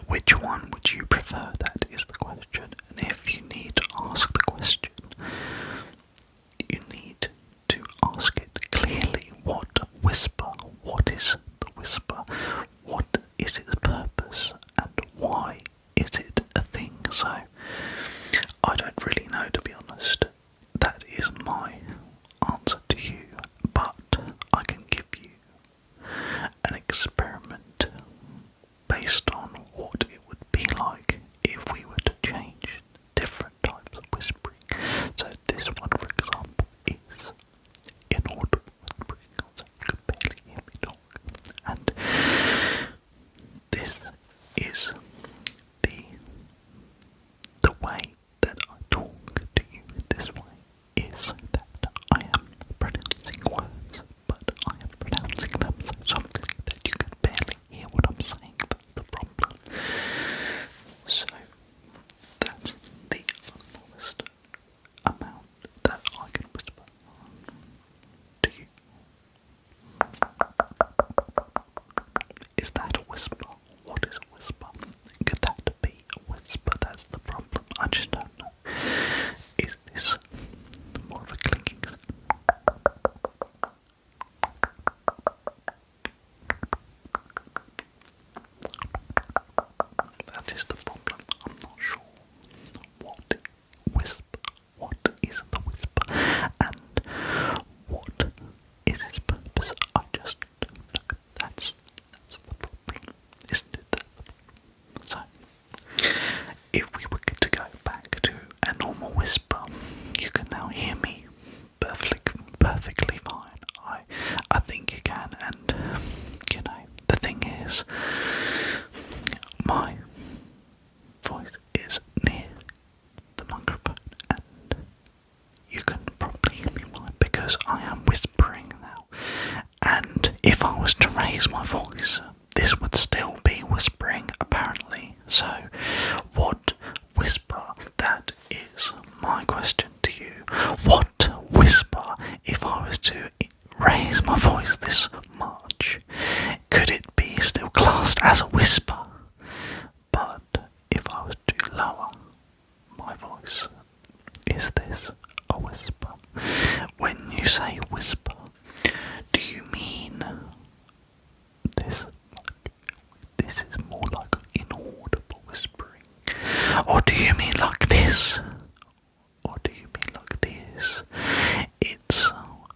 which one would you prefer? That is the question. And if you need to ask the question, you need to ask it clearly. What whisper? What is the whisper? What is its purpose? And why is it a thing? So, I don't really know, to be honest. That is my answer to you. But I can give you an experiment based on what it would be like if we were to change different types of whispering. So this one, for example, is inaudible whispering, so you can barely hear me talk. And this is the way that I talk to you this way is that I am pronouncing words, but I am pronouncing them so softly that you can barely hear what I'm saying. That's the problem. So that's the lowest amount that I can whisper to you. Is that a whisper? What is a whisper? Could that be a whisper? That's the problem. I just don't know. Is this more of a clicking sound? That is the problem. I'm not sure what is the whisper, and what is its purpose. I just don't know. That's the problem, isn't it? So, if we were to go back to a normal whisper, you can now hear me perfectly fine. I think you can, and the thing is, my voice is near the microphone, and you can probably hear me fine because I am whispering now. And if I was to raise my voice, this would still be whispering, apparently. So, what whisper? That is my question to you. What whisper, if I was to raise my voice this much, could it be still classed as a whisper? But if I was to lower my voice, is this a whisper? When you say whisper, do you mean this? This is more like inaudible whispering, or do you mean like this? Or do you mean like this? It's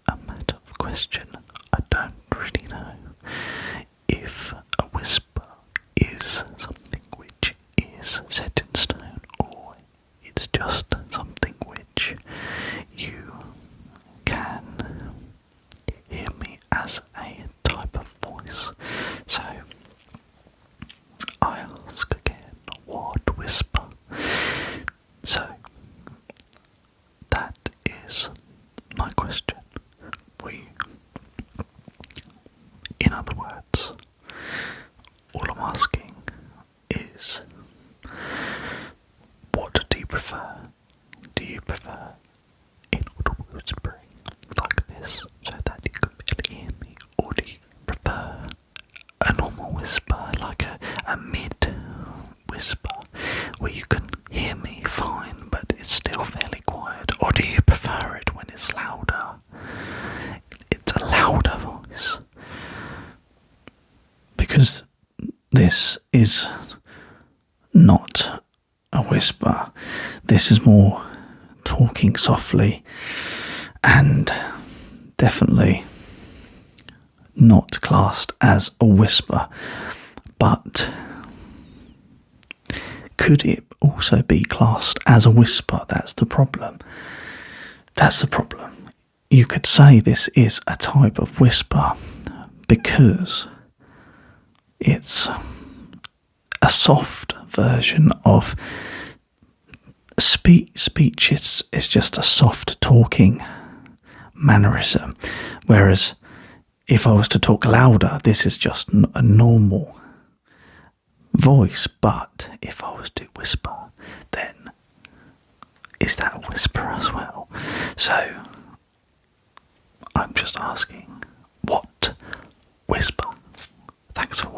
a matter of question. I don't really know if a whisper is something which is set in stone, or it's just something which you can hear me as a type of voice. So I ask again, what whisper? So that is my question for you. In other words, all I'm asking is, what do you prefer? Do you prefer inaudible whispering like this, so that you can barely hear me, or do you prefer a normal whisper, like a mid whisper, where you can hear me fine, but it's still fairly quiet? Or do you prefer it when it's louder? It's a louder voice. Because this is not a whisper. This is more talking softly, and definitely not classed as a whisper. But could it also be classed as a whisper? That's the problem. You could say this is a type of whisper because it's a soft version of speech. It's just a soft talking mannerism, whereas if I was to talk louder, this is just a normal voice. But if I was to whisper, then is that a whisper as well? So I'm just asking, what whisper? Thanks for